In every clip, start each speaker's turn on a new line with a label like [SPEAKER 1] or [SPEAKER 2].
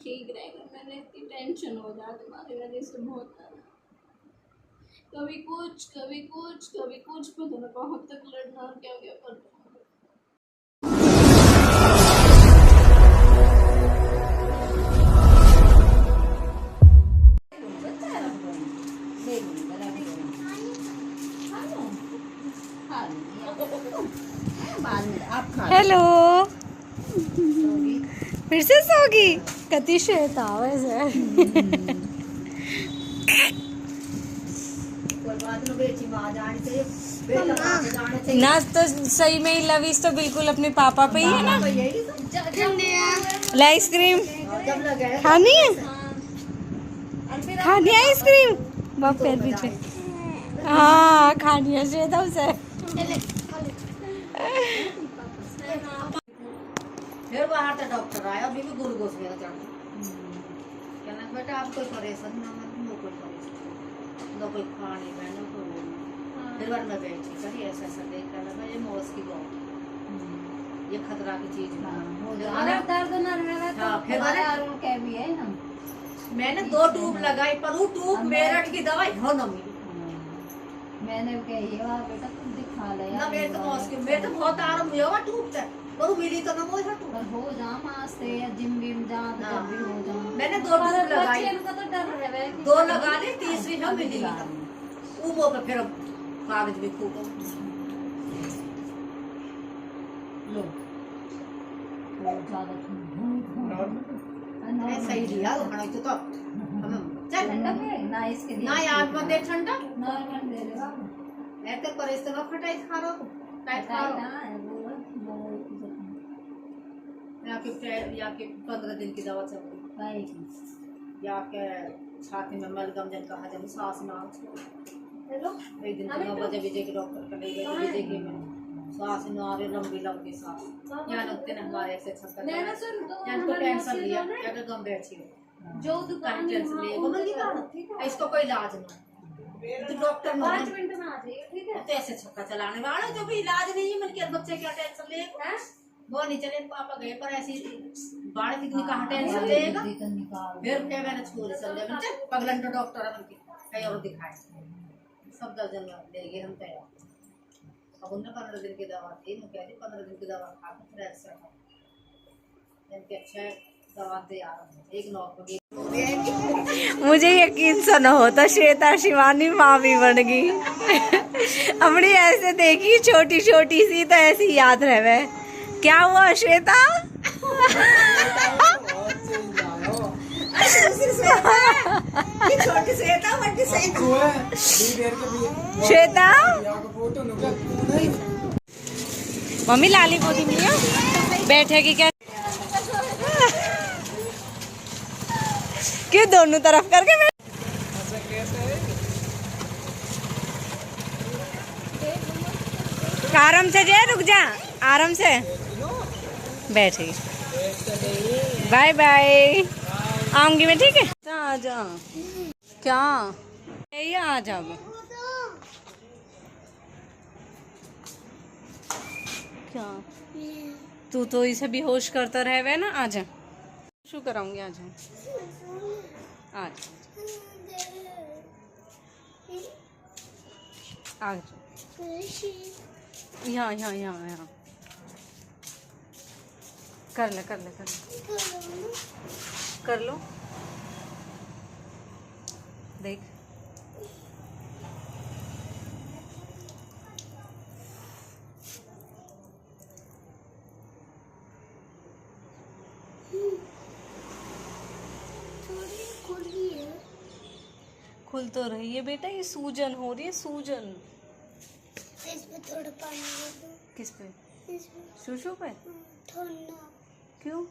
[SPEAKER 1] ठीक रहेगा। मैंने इतनी टेंशन हो जाती तुम्हारी वजह से बहुत ज़्यादा, कभी कुछ कभी कुछ कभी कुछ, पता नहीं कहाँ तक लड़ना और क्या क्या करना।
[SPEAKER 2] हेलो, फिर से सोगी कति श्वेता वैसे। ना तो सही में ही लवीज तो बिल्कुल अपने पापा पे ही है ना। आइसक्रीम खानी है, खानी है आइसक्रीम बाप पैर पीछे। हाँ खानी है श्वेता उसे।
[SPEAKER 3] फिर बाहर से डॉक्टर आया, अभी भी ग्लूकोज मेरा चढ़ कहना बेटा आप कोई परेशान ना मत, नो कोई परेशान ना, कोई खाने में ना कोई। फिर बार मैं बैठी करी ऐसा ऐसा देख कर लगा ये मौस की गौ, ये खतरा की चीज है।
[SPEAKER 2] दर्द न रहा
[SPEAKER 3] हाँ, फिर
[SPEAKER 2] अरुण के भी है ना।
[SPEAKER 3] मैंने 2 ट्यूब लगाई पर वो ट्यूब मेरठ की दवाई हो न मिली।
[SPEAKER 2] मैंने कही वाह बेटा तुम दिखा ले
[SPEAKER 3] ना मेरे तो मौस की, मेरे तो बहुत आराम हुआ ट्यूब से, पर मिली तो ना वो
[SPEAKER 2] हो जा मास्ते जिम विम जा तब भी हो जा।
[SPEAKER 3] मैंने 2 ट्यूब लगाई,
[SPEAKER 2] इनका तो डर है
[SPEAKER 3] 2 लगा ली, तीसरी ना मिली। वो पे फिर कागज भी खूब लो सही लिया तो चल
[SPEAKER 2] ना इसके
[SPEAKER 3] ना याद मत दे ठंडा
[SPEAKER 2] ना दे देगा
[SPEAKER 3] ऐसे पर इस तरह खटाई खा रहा हो, टाइट खा रहा या के 15 दिन की दवा चल रही, या के छाती में मलगम जन कहा जब सांस ना हेलो एक दिन 9 बजे विजय के डॉक्टर का ले गए, विजय के में सांस ना आ रही, लंबी लंबी सांस यहाँ लगते ना हमारे ऐसे छक्का यहाँ को टेंशन लिया क्या कि गम बैठी हो
[SPEAKER 2] जो दुकान
[SPEAKER 3] टेंशन लिए बोल लिया इसको कोई इलाज नहीं, तो डॉक्टर 5 मिनट में आ जाइए ठीक है। तो ऐसे छक्का चलाने वाला जो भी इलाज नहीं है, मन के बच्चे क्या टेंशन ले वो नहीं चले, पापा गए पर ऐसी बाढ़ कितनी कहाँ टेंशन लेगा। फिर क्या मैंने छोड़ चल पगलन तो डॉक्टर है कहीं और दिखाए, सब दर्जन लेंगे हम तैयार। अब उन्हें 15 दिन की दवा थी, मैं कह रही 15 दिन की दवा खा के फिर ऐसा अच्छा दवा तैयार एक नौकरी।
[SPEAKER 2] मुझे यकीन सा न होता श्वेता शिवानी माँ भी बन गई। अपनी ऐसे देखी छोटी छोटी सी तो ऐसी याद रहे। क्या हुआ श्वेता? श्वेता मम्मी लाली गोदी में बैठेगी क्या? क्यों दोनों तरफ करके आराम से जा, रुक जा आराम से बैठेगी। बाय बाय, आऊंगी मैं ठीक है। आ जा क्या ये आ जा क्या तू तो इसे भी होश करता रहे ना। आ जा शू कराऊंगी, आ जा आ जा आ जा यहाँ यहाँ यहाँ यहाँ कर ले कर ले कर ले कर लो देख। खुल तो रही है बेटा, ये सूजन हो रही है सूजन।
[SPEAKER 4] इसमें थोड़ा पानी दे दो।
[SPEAKER 2] किस पे?
[SPEAKER 4] इसमें
[SPEAKER 2] पे
[SPEAKER 4] ठंडा
[SPEAKER 2] क्यों?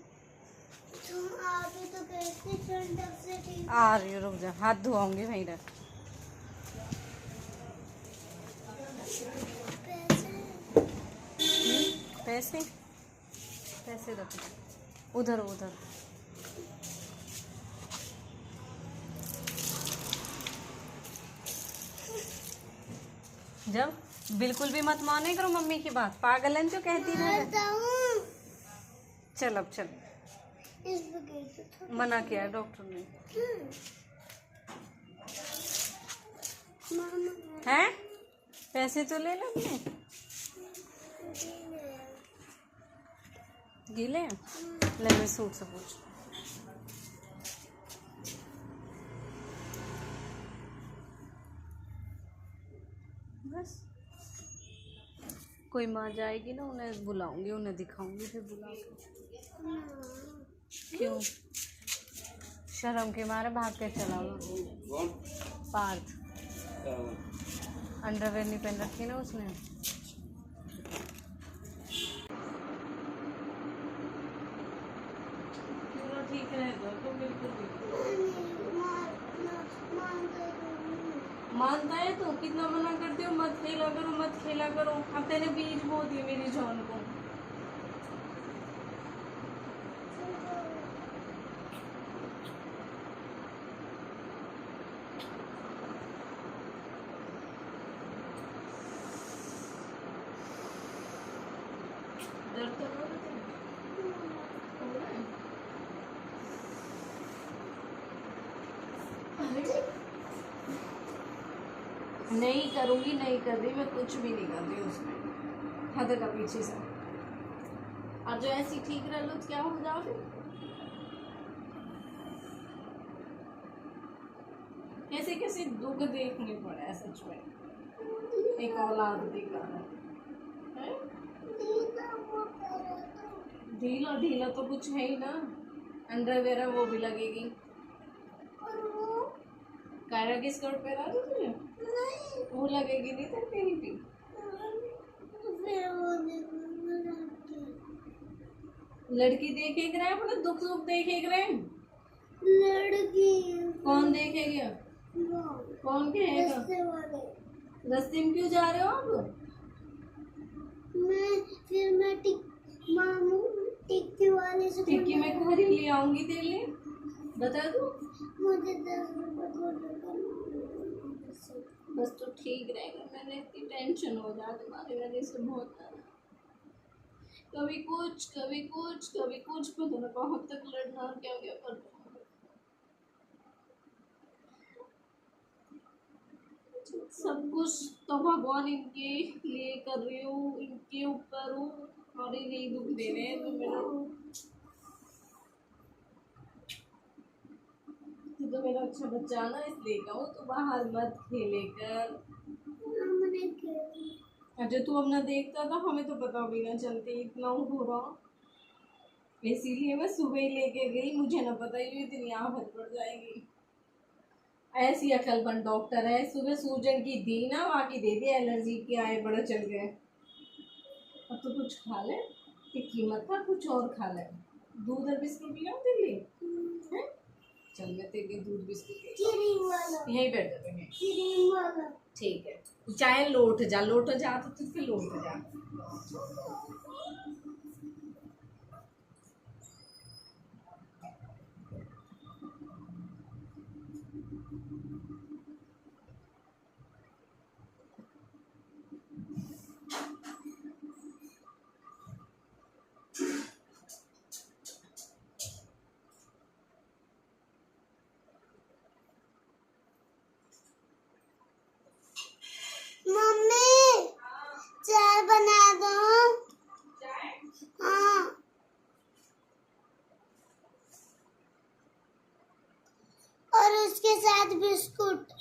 [SPEAKER 4] तो आगे तो कैसे ठंडा से ठीक
[SPEAKER 2] आ रही हो, रुक जा हाथ धोआऊंगी वहीं रख। पैसे पैसे रख उधर उधर। जब बिल्कुल भी मत माने करो मम्मी की बात, पागल है जो कहती है। चल अब चल।
[SPEAKER 4] इस बगैर तो
[SPEAKER 2] मना किया है डॉक्टर ने।
[SPEAKER 4] मामा
[SPEAKER 2] हैं? पैसे तो ले लो अपने। गीले हैं? ले मैं सूट से पूछ। बस कोई माँ जाएगी ना, उन्हें बुलाऊंगी, उन्हें दिखाऊंगी फिर बुला के। क्यों? शर्म के मारे भाग के चला हुआ। पार्थ अंडरवेयर नहीं पहन रखी ना उसने। ठीक रहेगा तो बिल्कुल मानता है तो कितना मना करते हो, मत खेला करो मत खेला करो। अब तेने बीज बो दिए मेरी जान को। दर्द तो हो रहा है? नहीं करूँगी, नहीं कर रही मैं, कुछ भी नहीं कर रही उसमें। हद का पीछे से और जो ऐसी ठीक रह लो तो क्या हो जाओगे। कैसे कैसे दुख देखने पड़े है सच में, एक औलाद दिखा है। ढीला ढीला तो कुछ है ही ना, अंडरवेयर है वो भी लगेगी। कायरा की स्कर्ट पहना दो तुझे, वो लगेगी नहीं तो कहीं भी। लड़की देखेग रहे अपना दुख सुख देखेग रहे।
[SPEAKER 4] लड़की
[SPEAKER 2] कौन देखेगा? कौन कहेगा? रास्ते में क्यों जा रहे हो आप?
[SPEAKER 4] मैं मामू टिक्की वाले से
[SPEAKER 2] टिक्की में खरीद ले आऊंगी तेरे लिए, बता दूं?
[SPEAKER 4] मुझे 10 रुपए
[SPEAKER 1] बस तो ठीक रहेगा। मैंने इतनी टेंशन हो जा तुम्हारी वजह से बहुत ज़्यादा। कभी कुछ कभी कुछ कभी कुछ, पता नहीं कहाँ तक लड़ना और क्या क्या करना। सब कुछ तो भगवान इनके लिए कर रही हूँ, इनके ऊपर हूँ और ये नहीं दुख दे रहे हैं। तो मेरा अच्छा बच्चा ना, इसलिए कहूँ तो बाहर मत खेले कर। जो तू अपना देखता था हमें तो पता भी ना चलती, इतना हो रहा। इसीलिए मैं सुबह ही लेके गई, मुझे ना पता ये इतनी आफत पड़ जाएगी। ऐसी अकलमंद डॉक्टर है, सुबह सूजन की दी ना, बाकी दे दी एलर्जी के आए बड़ा चल गए। अब तो कुछ खा ले, टिक्की मत खा, कुछ और खा ले। दूध और बिस्कुट ले आओ तेरे लिए। चल मैं तेरे लिए दूध बिस्कुट यहीं बैठ जाते हैं। ठीक है, चाहे लौट जा तो तू फिर लौट जा।
[SPEAKER 4] मम्मी चाय बना दो। हाँ और उसके साथ बिस्कुट।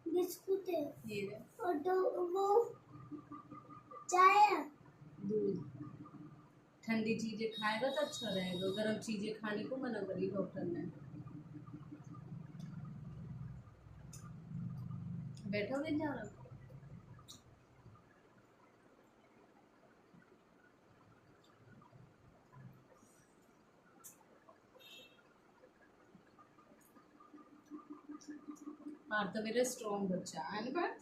[SPEAKER 4] बिस्कुट है
[SPEAKER 2] ये ले
[SPEAKER 4] और दो वो चाय है।
[SPEAKER 2] दूध। ठंडी चीजें खाएगा तो अच्छा रहेगा, गर्म चीजें खाने को मना करी डॉक्टर ने। बैठो नहीं जाना। और तो मेरा स्ट्रॉन्ग बच्चा है ना बात।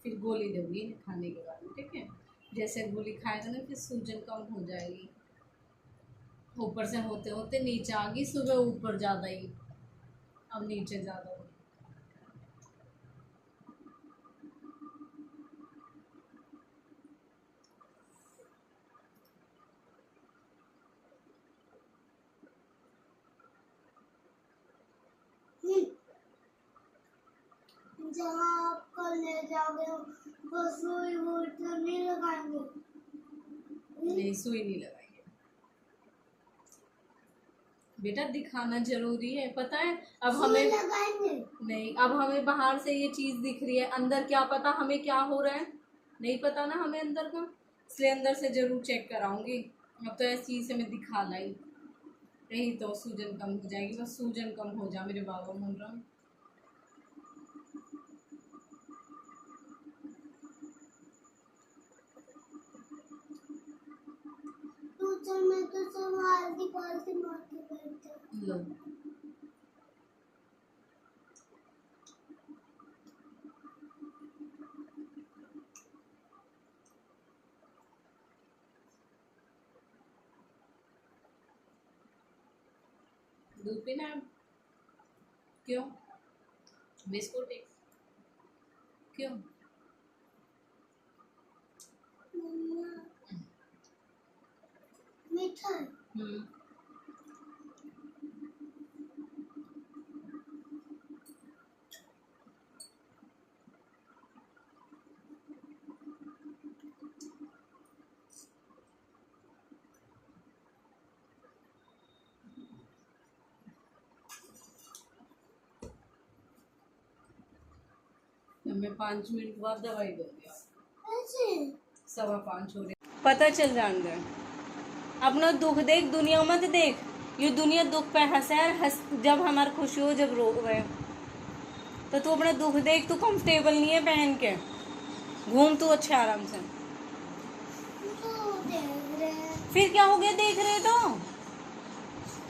[SPEAKER 2] फिर गोली दूंगी खाने के बाद, ठीक है? जैसे गोली खाएगा ना फिर सूजन कम हो जाएगी।
[SPEAKER 1] ऊपर से होते होते नीचे आ गई, सुबह ऊपर ज़्यादा ही, अब नीचे ज़्यादा हो।
[SPEAKER 4] जहाँ आप कल ले जाओगे वो सुई वुई तो नहीं लगाएंगे?
[SPEAKER 1] नहीं, सुई नहीं लगाएंगे बेटा, दिखाना जरूरी है, पता है। अब
[SPEAKER 4] सुई
[SPEAKER 1] हमें
[SPEAKER 4] लगाएंगे?
[SPEAKER 1] नहीं, अब हमें बाहर से ये चीज दिख रही है, अंदर क्या पता हमें क्या हो रहा है, नहीं पता ना हमें अंदर का, इसलिए अंदर से जरूर चेक कराऊंगी। अब तो ऐसी चीज से मैं दिखा लाई, नहीं तो सूजन कम हो जाएगी, बस सूजन कम हो जा मेरे बाबा बोल रहा हूँ।
[SPEAKER 4] फ्यूचर में तो सब हल्दी पाल्दी मार के बैठते हैं।
[SPEAKER 1] लो, दूध पीना है? क्यों? बिस्कुट एक? क्यों?
[SPEAKER 4] मम्मा, मीठा है।
[SPEAKER 1] अब मैं 5 मिनट बाद दवाई दूंगी।
[SPEAKER 4] ऐसे
[SPEAKER 1] 5:15 हो रहे।
[SPEAKER 2] पता चल जान दे, अपना दुख देख, दुनिया मत देख। ये दुनिया दुख पे हंसे, हंस जब हमारी खुशी हो, जब रोवे। तो तू अपना दुख देख, तू कंफर्टेबल नहीं है पहन के, घूम तू अच्छे आराम से।
[SPEAKER 4] तो देख रहे हैं,
[SPEAKER 2] फिर क्या हो गया, देख रहे तो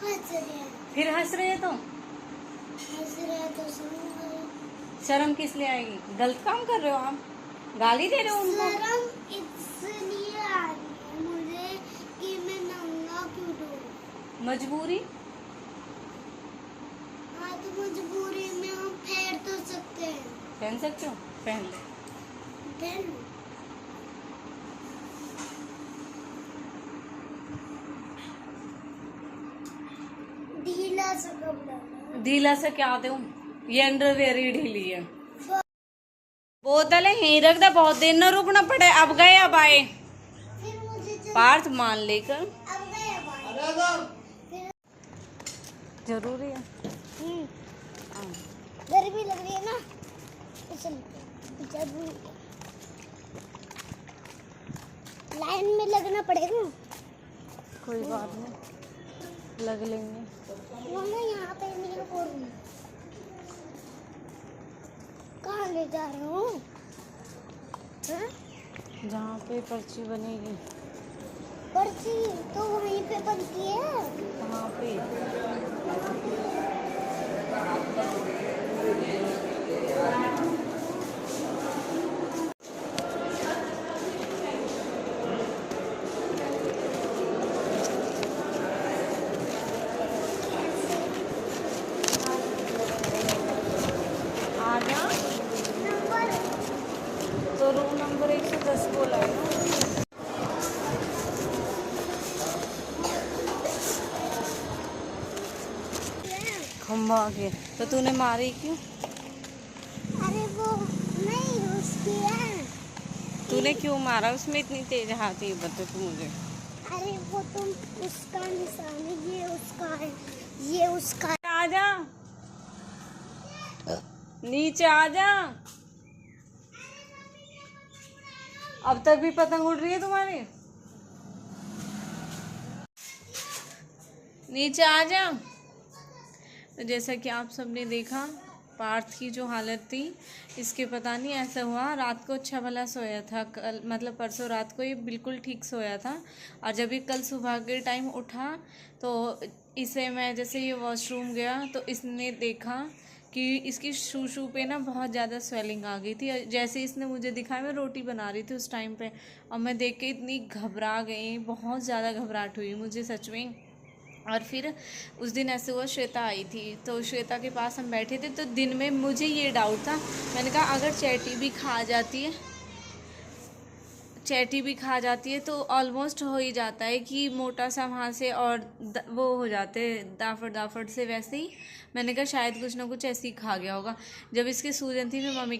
[SPEAKER 4] हंस रहे हैं,
[SPEAKER 2] फिर हंस रहे तो
[SPEAKER 4] हंस रहे हैं तो सुन रहे हैं।
[SPEAKER 2] शर्म किस लिए आएगी? गलत काम कर रहे हो आप, गाली दे रहे हो उनको।
[SPEAKER 4] शर्म इसलिए आ रही है मुझे कि मैं नंगा क्यों डूबूं।
[SPEAKER 2] मजबूरी?
[SPEAKER 4] हाँ तो मजबूरी में हम फेर तो सकते हैं।
[SPEAKER 2] पहन सकते हो, पहन ले।
[SPEAKER 4] पहन लो। ढीला सा कपड़ा है।
[SPEAKER 2] ढीला से क्या दूं? ये अंडरवेयर ही ढीली है। बोतल यहीं रख दे, बहुत देर न रुकना पड़े। अब गए अब आए,
[SPEAKER 4] फिर मुझे
[SPEAKER 2] पार्थ मान लेकर
[SPEAKER 4] अब गए फिर
[SPEAKER 2] जरूरी है।
[SPEAKER 4] गर्मी लग रही है ना, इसलिए जरूरी है। लाइन में लगना पड़ेगा।
[SPEAKER 2] कोई बात नहीं, लग लेंगे।
[SPEAKER 4] मम्मा यहाँ पे नहीं करूँ, कहाँ ले जा रहे हो? हाँ?
[SPEAKER 2] जहाँ पे पर्ची बनेगी।
[SPEAKER 4] पर्ची तो वहीं पे बनती है।
[SPEAKER 2] कहाँ पे? आजा,
[SPEAKER 4] नंबर
[SPEAKER 2] तो रूम नंबर 110 बोला है ना। खम्बा आ गया, तो तूने मारी क्यों?
[SPEAKER 4] अरे वो नहीं उसकी है।
[SPEAKER 2] तूने क्यों मारा उसमें इतनी तेज हाथी? बता तू मुझे।
[SPEAKER 4] अरे वो तुम उसका निशान है, ये उसका है, ये उसका है।
[SPEAKER 2] आजा, नीचे आजा। अब तक भी पतंग उड़ रही है तुम्हारी? नीचे आजा। तो जैसा कि आप सबने देखा, पार्थ की जो हालत थी, इसके पता नहीं ऐसा हुआ, रात को अच्छा भला सोया था, कल मतलब परसों रात को ये बिल्कुल ठीक सोया था, और जब ये कल सुबह के टाइम उठा तो इसे मैं जैसे ये वॉशरूम गया तो इसने देखा कि इसकी शू पे ना बहुत ज़्यादा स्वेलिंग आ गई थी। जैसे इसने मुझे दिखाया, मैं रोटी बना रही थी उस टाइम पे, और मैं देख के इतनी घबरा गई, बहुत ज़्यादा घबराहट हुई मुझे सच में। और फिर उस दिन ऐसे हुआ, श्वेता आई थी, तो श्वेता के पास हम बैठे थे, तो दिन में मुझे ये डाउट था, मैंने कहा अगर चैटी भी खा जाती है तो ऑलमोस्ट हो ही जाता है कि मोटा सा वहाँ से और वो हो जाते दाफड़ से, वैसे ही मैंने कहा शायद कुछ ना कुछ ऐसे ही खा गया होगा। जब इसके सूजन थी फिर मम्मी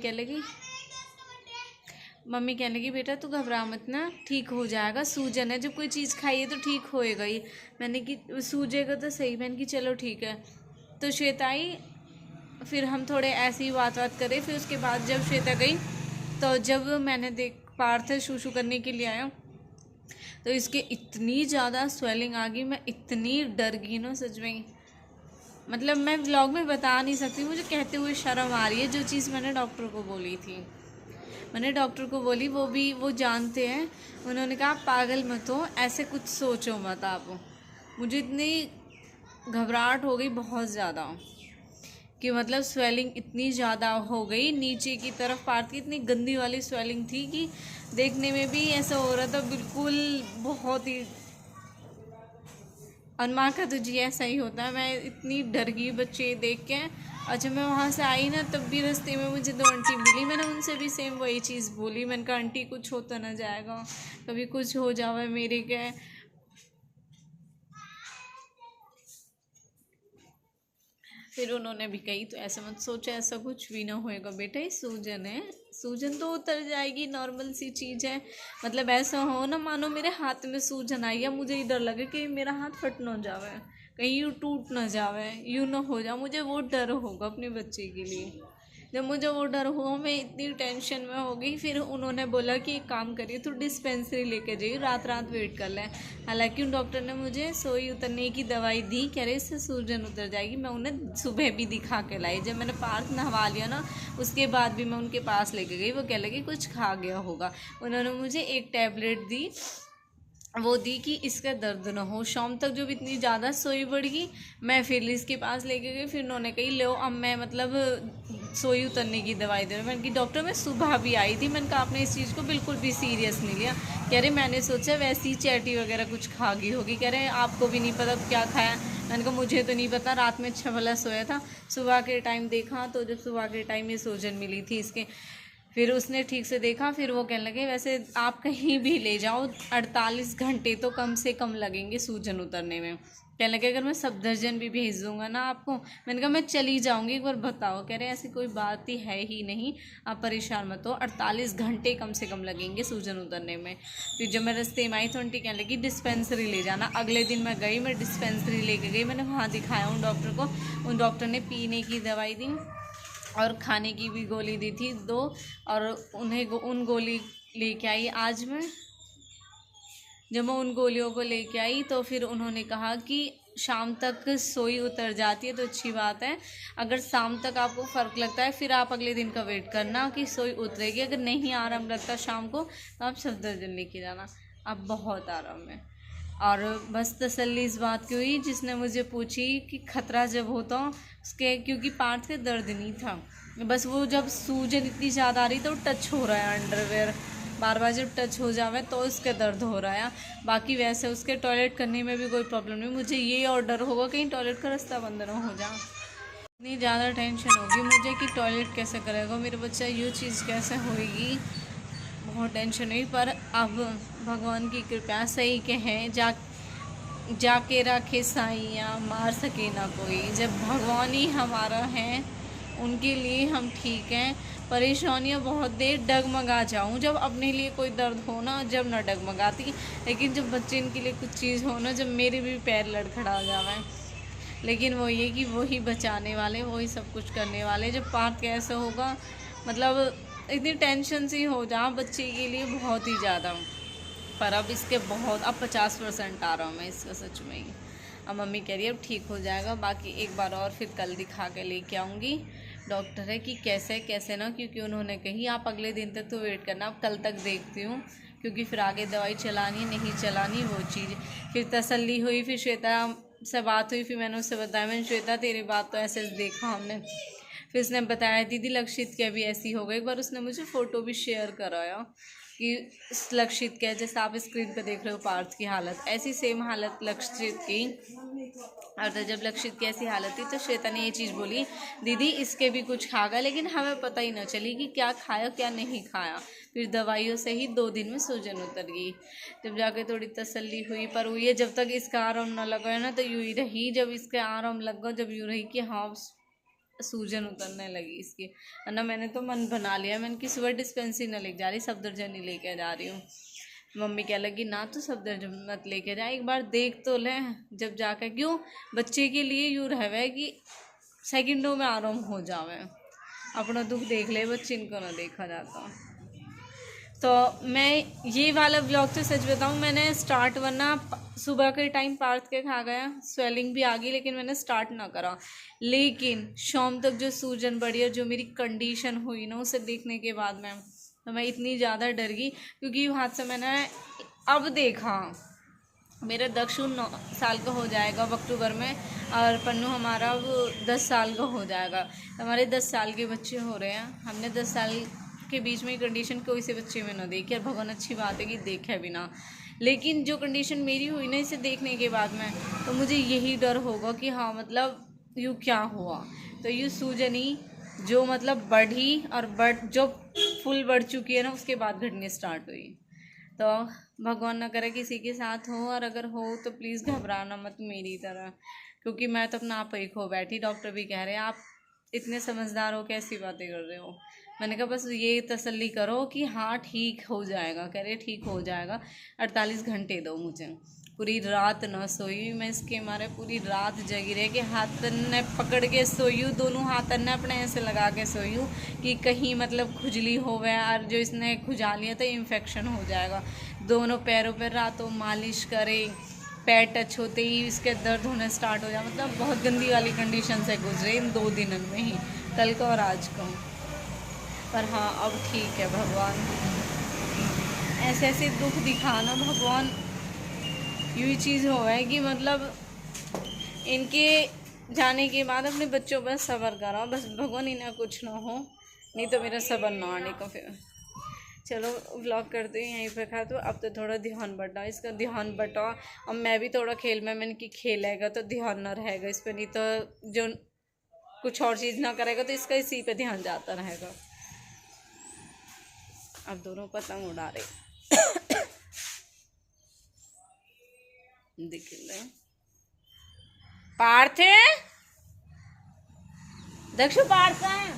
[SPEAKER 2] कहने लगी बेटा तू घबरा मत ना, ठीक हो जाएगा, सूजन है, जब कोई चीज़ खाइए तो ठीक होएगा ही। मैंने कि सूजेगा तो सही, मैंने कि चलो ठीक है। तो श्वेता आई, फिर हम थोड़े ऐसे ही बात करें। फिर उसके बाद जब श्वेता गई तो जब मैंने पार्थ शूशू करने के लिए आया तो इसके इतनी ज़्यादा स्वेलिंग आ गई, मैं इतनी डर गई ना सच में, मतलब मैं व्लॉग में बता नहीं सकती, मुझे कहते हुए शर्म आ रही है। जो चीज़ मैंने डॉक्टर को बोली थी, मैंने डॉक्टर को बोली, वो जानते हैं, उन्होंने कहा पागल मत हो, ऐसे कुछ सोचो मत आप। मुझे इतनी घबराहट हो गई बहुत ज़्यादा कि मतलब स्वेलिंग इतनी ज़्यादा हो गई नीचे की तरफ, पार्ट की इतनी गंदी वाली स्वेलिंग थी कि देखने में भी ऐसा हो रहा था बिल्कुल बहुत ही। और माँ का तो जी ऐसा ही होता है, मैं इतनी डर गई बच्चे देख के। अच्छा मैं वहाँ से आई ना, तब भी रास्ते में मुझे 2 आंटी मिली, मैंने उनसे भी सेम वही चीज़ बोली, मैंने कहा आंटी कुछ होता ना जाएगा, कभी कुछ हो जावे मेरे के। फिर उन्होंने भी कही तो ऐसा मत सोचा, ऐसा कुछ भी ना होएगा बेटा, ये सूजन है, सूजन तो उतर जाएगी, नॉर्मल सी चीज़ है। मतलब ऐसा हो ना मानो मेरे हाथ में सूजन आई है, मुझे इधर लगे कि मेरा हाथ फट ना जावे, कहीं यूँ टूट ना जावे, यूँ ना हो जाए, मुझे वो डर होगा अपने बच्चे के लिए। जब मुझे वो डर हुआ मैं इतनी टेंशन में हो गई। फिर उन्होंने बोला कि एक काम करिए तो डिस्पेंसरी लेके जाइए, रात वेट कर लें। हालांकि उन डॉक्टर ने मुझे सोई उतरने की दवाई दी, कह रहे इससे सूजन उतर जाएगी। मैं उन्हें सुबह भी दिखा के लाई, जब मैंने पार्क नहवा लिया ना उसके बाद भी मैं उनके पास लेके गई, वो कह लगे कुछ खा गया होगा। उन्होंने मुझे एक टैबलेट दी, वो दी कि इसका दर्द ना हो। शाम तक जब इतनी ज़्यादा सोई बढ़ गई, मैं फिर इसके पास लेके गई, फिर उन्होंने कही लो अब मैं मतलब सोई उतरने की दवाई दे रही हूँ। मैंने कहा डॉक्टर मैं सुबह भी आई थी, मैंने कहा आपने इस चीज़ को बिल्कुल भी सीरियस नहीं लिया। कह रहे मैंने सोचा वैसी चैटी वगैरह कुछ खा गई होगी। कह रहे आपको भी नहीं पता क्या खाया। मैंने कहा मुझे तो नहीं पता, रात में अच्छा भला सोया था, सुबह के टाइम देखा तो जब सुबह के टाइम ये सूजन मिली थी इसके। फिर उसने ठीक से देखा, फिर वो कहने लगे वैसे आप कहीं भी ले जाओ 48 घंटे तो कम से कम लगेंगे सूजन उतरने में। कहने लगे अगर मैं सफदरजन भी भेज दूंगा ना आपको। मैंने कहा मैं चली जाऊंगी, एक बार बताओ। कह रहे ऐसी कोई बात ही है ही नहीं, आप परेशान मत हो, 48 घंटे कम से कम लगेंगे सूजन उतरने में। फिर जब मैं रास्ते में आई तो आंटी कहने लगी डिस्पेंसरी ले जाना। अगले दिन मैं गई, मैं डिस्पेंसरी लेके गई, मैंने वहाँ दिखाया उन डॉक्टर को। उन डॉक्टर ने पीने की दवाई दी और खाने की भी गोली दी थी 2, और उन गोली लेके आई आज मैं। जब मैं उन गोलियों को लेके आई तो फिर उन्होंने कहा कि शाम तक सोई उतर जाती है तो अच्छी बात है, अगर शाम तक आपको फ़र्क लगता है फिर आप अगले दिन का वेट करना कि सोई उतरेगी। अगर नहीं आराम लगता शाम को तो आप सफदरजन लेके जाना, आप बहुत आराम है। और बस तसल्ली इस बात की हुई जिसने मुझे पूछी कि खतरा जब होता उसके, क्योंकि पार्ट से दर्द नहीं था, बस वो जब सूजन इतनी ज़्यादा आ रही तो टच हो रहा है अंडरवेयर, बार बार जब टच हो जावे तो उसके दर्द हो रहा है। बाकी वैसे उसके टॉयलेट करने में भी कोई प्रॉब्लम नहीं। मुझे ये और डर होगा कहीं टॉयलेट का रास्ता बंद ना हो जाए। इतनी ज़्यादा टेंशन होगी मुझे कि टॉयलेट कैसे करेगा मेरा बच्चा, ये चीज़ कैसे होएगी, बहुत टेंशन हुई। पर अब भगवान की कृपा सही कहें जाके रखे साइयाँ मार सके ना कोई। जब भगवान ही हमारा है उनके लिए हम ठीक हैं। परेशानियाँ बहुत देर डगमगा जाऊँ, जब अपने लिए कोई दर्द हो ना जब ना डगमगाती, लेकिन जब बच्चे इनके लिए कुछ चीज़ हो ना जब मेरे भी पैर लड़खड़ा जावे। लेकिन वो ये कि वही बचाने वाले, वही सब कुछ करने वाले। जब पार्ट कैसे होगा मतलब इतनी टेंशन सी हो जा बच्चे के लिए बहुत ही ज़्यादा। पर अब इसके बहुत अब 50% आ रहा हूँ मैं इसका सच में ही। अब मम्मी कह रही है अब ठीक हो जाएगा, बाकी एक बार और फिर कल दिखा के लेके आऊँगी। डॉक्टर है कि कैसे ना, क्योंकि उन्होंने कही आप अगले दिन तक तो वेट करना, अब कल तक देखती हूँ क्योंकि फिर आगे दवाई चलानी नहीं चलानी वो चीज़। फिर तसल्ली हुई, फिर श्वेता से बात हुई, फिर मैंने उससे बताया मैंने श्वेता तेरी बात तो ऐसे देखा हमने। फिर उसने बताया दीदी लक्षित के भी ऐसी हो गई। एक बार उसने मुझे फ़ोटो भी शेयर कराया कि लक्षित के, जैसे आप स्क्रीन पे देख रहे हो पार्थ की हालत, ऐसी सेम हालत लक्षित की। और तो जब लक्षित की ऐसी हालत थी तो श्वेता ने ये चीज़ बोली, दीदी इसके भी कुछ खागा, लेकिन हमें पता ही ना चली कि क्या खाया क्या नहीं खाया। फिर दवाइयों से ही 2 दिन में सूजन उतर गई, जब जाके थोड़ी तसल्ली हुई। पर वो ये जब तक इसका आराम ना लगा ना तो यूँ ही रही, जब इसके आराम लग गया जब यूँ रही कि हाँ सूजन उतरने लगी इसकी। ना मैंने तो मन बना लिया, मैंने कि सुबह डिस्पेंसरी ना लेके जा रही, सफदरजंग लेके जा रही हूँ। मम्मी क्या लगी ना तो सफदरजंग मत लेके जा, एक बार देख तो ले। जब जाकर क्यों बच्चे के लिए यूँ रहे कि सेकंडों में आराम हो जावे, अपना दुख देख ले, बच्चे इनको ना देखा जाता। तो मैं ये वाला ब्लॉग तो सच बताऊँ मैंने स्टार्ट, वरना सुबह के टाइम पार्थ के खा गया, स्वेलिंग भी आ गई, लेकिन मैंने स्टार्ट ना करा। लेकिन शाम तक जो सूजन बढ़ी और जो मेरी कंडीशन हुई ना, उसे देखने के बाद मैं इतनी ज़्यादा डर गई, क्योंकि वहाँ से मैंने अब देखा मेरा दक्षु 9 साल का हो जाएगा अक्टूबर में, और पन्नू हमारा वो 10 साल का हो जाएगा। हमारे 10 साल के बच्चे हो रहे हैं। हमने 10 साल के बीच में कंडीशन कोई से बच्चे में ना देखी, और भगवान अच्छी बात है कि देखे भी ना। लेकिन जो कंडीशन मेरी हुई ना, इसे देखने के बाद में तो मुझे यही डर होगा कि हाँ मतलब यूँ क्या हुआ। तो यूँ सूजनी जो मतलब बढ़ी और जो फुल बढ़ चुकी है ना, उसके बाद घटनी स्टार्ट हुई। तो भगवान ना करे किसी के साथ हो, और अगर हो तो प्लीज़ घबराना मत मेरी तरह, क्योंकि मैं तो अपना आप ही खो बैठी। डॉक्टर भी कह रहे हैं आप इतने समझदार हो, कैसी बातें कर रहे हो। मैंने कहा बस ये तसल्ली करो कि हाँ ठीक हो जाएगा। कह रहे ठीक हो जाएगा, 48 घंटे दो मुझे। पूरी रात न सोई मैं, इसके मारे पूरी रात जगी रहे कि हाथ ने पकड़ के सोई हूँ, दोनों हाथ ने अपने ऐसे लगा के सोई हूँ कि कहीं मतलब खुजली हो गया, और जो इसने खुजा लिया तो इन्फेक्शन हो जाएगा। दोनों पैरों पर रातों मालिश करे, पैर टच होते ही इसके दर्द होने स्टार्ट हो जाए। मतलब बहुत गंदी वाली कंडीशन से गुजरे इन 2 दिनों में ही, कल का और आज का। पर हाँ अब ठीक है। भगवान ऐसे ऐसे दुख दिखाना भगवान, यूँ चीज़ हो है कि मतलब इनके जाने के बाद अपने बच्चों पर सब्र करो, बस भगवान इन्हें कुछ ना हो, नहीं तो मेरा सब्र ना आने का। फिर चलो व्लॉग करते हैं यहीं पर खा। तो अब तो थोड़ा ध्यान बटा, इसका ध्यान बटा। अब मैं भी थोड़ा खेल में मैंने कि खेलेगा तो ध्यान ना रहेगा इस पर, नहीं तो जो कुछ और चीज़ ना करेगा तो इसका इसी पे ध्यान जाता रहेगा। अब दोनों पतंग उड़ा रहे दिख रहे। पार्थ दक्ष, पार्थ कहाँ है?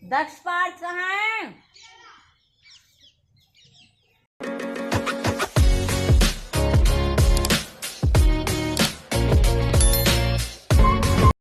[SPEAKER 2] दक्ष पार्थ कहाँ है?